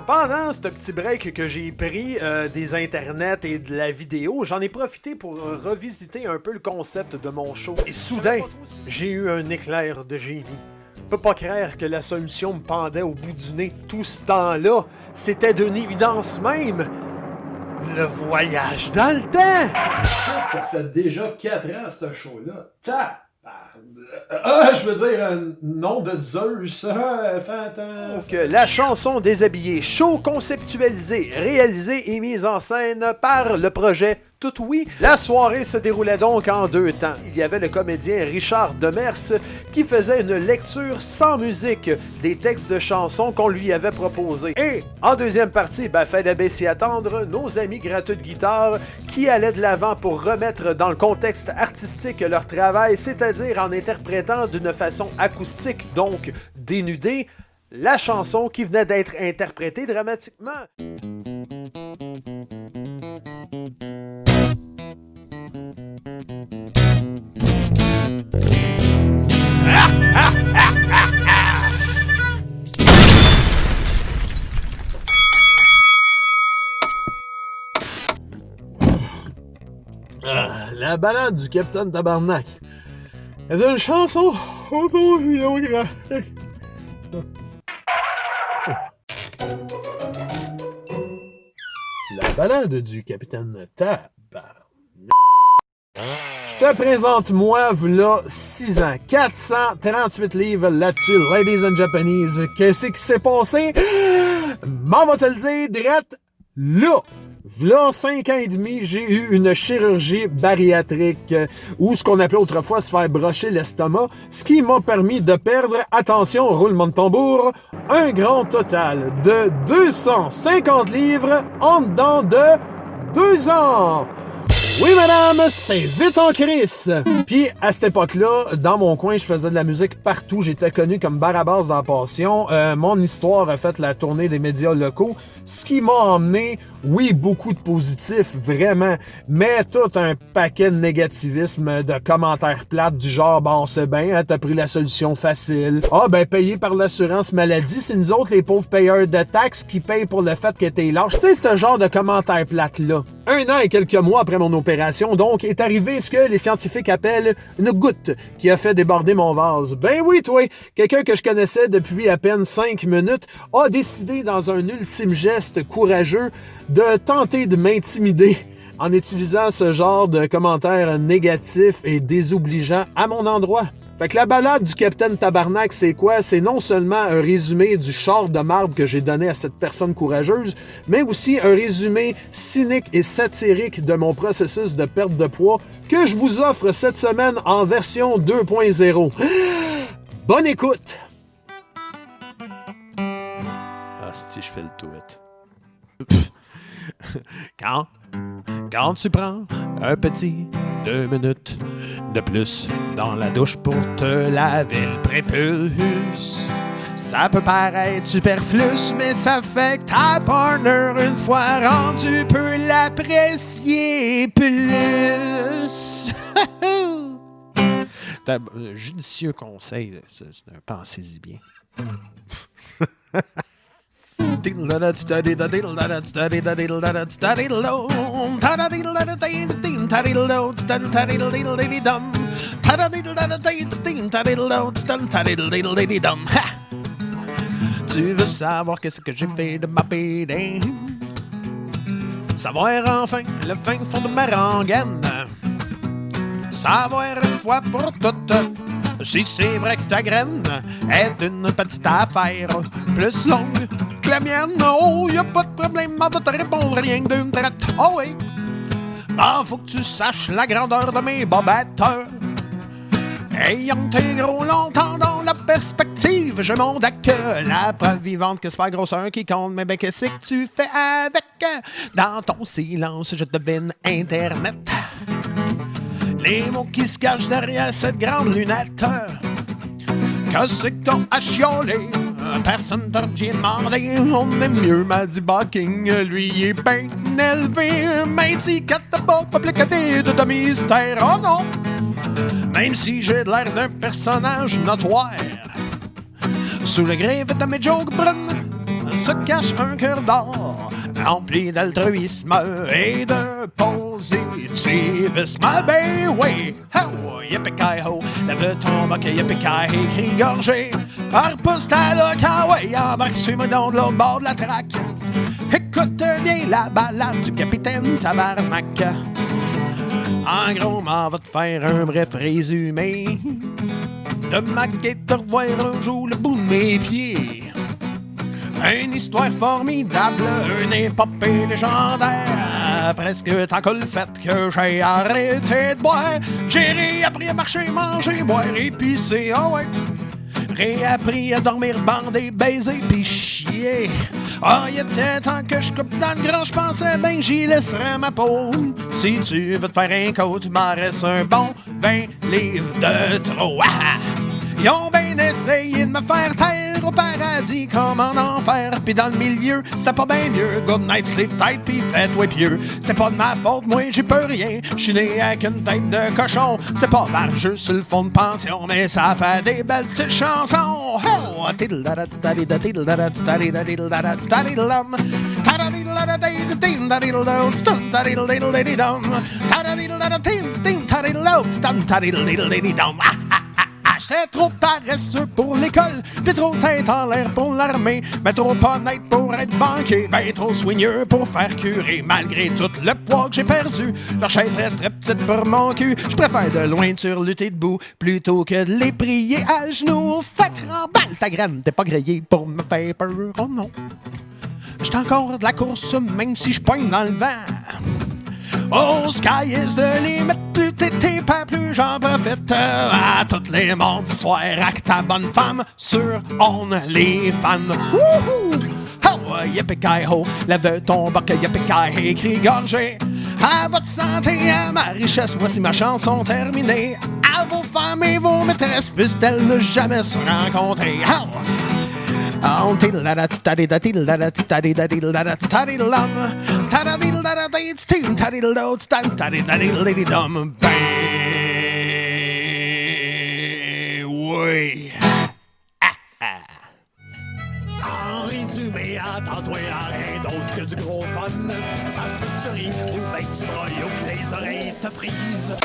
Pendant ce petit break que j'ai pris des internets et de la vidéo, j'en ai profité pour revisiter un peu le concept de mon show. Et soudain, j'ai eu un éclair de génie. Je peux pas croire que la solution me pendait au bout du nez tout ce temps-là. C'était d'une évidence même. Le voyage dans le temps! Ça fait déjà 4 ans, ce show-là. Je veux dire, nom de Zeus, Donc, la chanson Déshabillé, show conceptualisé, réalisé et mise en scène par le projet Tout Oui. La soirée se déroulait donc en 2 temps. Il y avait le comédien Richard Demers qui faisait une lecture sans musique des textes de chansons qu'on lui avait proposés. Et en deuxième partie, fallait bien s'y attendre, nos amis gratteux de guitare qui allaient de l'avant pour remettre dans le contexte artistique leur travail, c'est-à-dire en interprétant d'une façon acoustique, donc dénudée, la chanson qui venait d'être interprétée dramatiquement. La balade du Capitaine Tabarnak est une chanson autobiographique. La balade du Capitaine Tabarnak. Je te présente moi, v'là 6 ans, 438 livres là-dessus, ladies and Japanese. Qu'est-ce qui s'est passé? M'en va te le dire, drette, là. V'là 5 ans et demi, j'ai eu une chirurgie bariatrique, ou ce qu'on appelait autrefois se faire brocher l'estomac, ce qui m'a permis de perdre, attention, roulement de tambour, un grand total de 250 livres en dedans de 2 ans. Oui, madame, c'est vite en crise! Puis, à cette époque-là, dans mon coin, je faisais de la musique partout. J'étais connu comme Barabas dans Passion. Mon histoire a fait la tournée des médias locaux, ce qui m'a emmené, oui, beaucoup de positifs, vraiment, mais tout un paquet de négativisme, de commentaires plates du genre, bon, c'est bien, t'as pris la solution facile. Payé par l'assurance maladie, c'est nous autres, les pauvres payeurs de taxes, qui payent pour le fait que t'es lâche. Tu sais, ce genre de commentaires plates-là. 1 an et quelques mois après mon opération, donc, est arrivé ce que les scientifiques appellent une goutte qui a fait déborder mon vase. Ben oui, toi, quelqu'un que je connaissais depuis à peine 5 minutes a décidé dans un ultime geste courageux de tenter de m'intimider en utilisant ce genre de commentaires négatifs et désobligeants à mon endroit. Fait que la balade du Capitaine Tabarnak, c'est quoi? C'est non seulement un résumé du char de marbre que j'ai donné à cette personne courageuse, mais aussi un résumé cynique et satirique de mon processus de perte de poids que je vous offre cette semaine en version 2.0. Bonne écoute! Si je fais le tweet. Quand tu prends un petit 2 minutes de plus dans la douche pour te laver le prépuce, ça peut paraître superflu, mais ça fait que ta partner, une fois rendu, peut l'apprécier plus. C'est un judicieux conseil, pensez-y bien. Tu veux savoir qu'est-ce que j'ai fait de ma PD? Savoir enfin le fin fond de ma rengaine. Savoir une fois pour toutes si c'est vrai que ta graine est une petite affaire plus longue que la mienne. Oh, y a pas de problème, on va te répondre rien que d'une traite. Oh oui, faut que tu saches la grandeur de mes bobettes. Ayant été gros longtemps dans la perspective, je monte que la preuve vivante que c'est pas grosseur qui compte. Mais qu'est-ce que tu fais avec? Dans ton silence, je devine Internet. Les mots qui se cachent derrière cette grande lunette. Qu'est-ce que t'as à chialer? Personne t'a rien demandé, on aime mieux, m'a dit Bucking. Lui, il est bien élevé, mais dit qu'à pas publié de mystère, oh non! Même si j'ai l'air d'un personnage notoire, sous le grève de mes jokes brunes se cache un cœur d'or, rempli d'altruisme et de positivisme. Ben oui, ho, yippee-ki-ho, lève ton bac, yippee-ki, crie gorgé. Repousse ta loque, ah ouais, embarque, suis-moi donc de l'autre bord de la traque. Écoute bien la balade du capitaine Tabarnak. En gros, m'en va te faire un bref résumé de ma quête de revoir un jour le bout de mes pieds. Une histoire formidable, une épopée légendaire. Presque tant que le fait que j'ai arrêté de boire. J'ai réappris à marcher, manger, boire et pisser, oh ouais. Réappris à dormir, bander, baiser pis chier. Oh, il était temps que je coupe dans le grand, je pensais ben j'y laisserais ma peau. Si tu veux te faire un côte, m'en reste un bon 20 livres de trop. Ils ont bien essayé de me faire taire au paradis comme en enfer. Pis dans le milieu, c'était pas bien mieux. Good night, sleep tight, pis faites-toi pieux. C'est pas de ma faute, moi j'y peux rien. J'suis né avec une tête de cochon. C'est pas margeux sur le fond de pension, mais ça fait des belles petites chansons. Oh! J'étais trop paresseux pour l'école, pis trop tête en l'air pour l'armée, mais trop honnête pour être banquier, ben trop soigneux pour faire curer. Malgré tout le poids que j'ai perdu, leur chaise resterait petite pour mon cul. J'préfère de loin surlutter debout, plutôt que de les prier à genoux. Fait que remballe ta graine, t'es pas grillé pour me faire peur, oh non. J'suis encore de la course, même si j'poigne dans le vent. Oh, sky is the limit, plus t'es pas plus j'en profite. À toutes les mardis soirs avec ta bonne femme sur OnlyFans. Wouhou! Oh, yippee-ki-ho, lève ton bac, yippee-ki, crie gorgé. À votre santé, à ma richesse, voici ma chanson terminée. À vos femmes et vos maîtresses, puissent-elles ne jamais se rencontrer. Oh! Oui. En résumé, attends-toi à rien d'autre que du gros fun. Ça se peut que tu ris ou ben que tu broyes ou que les oreilles te frisent.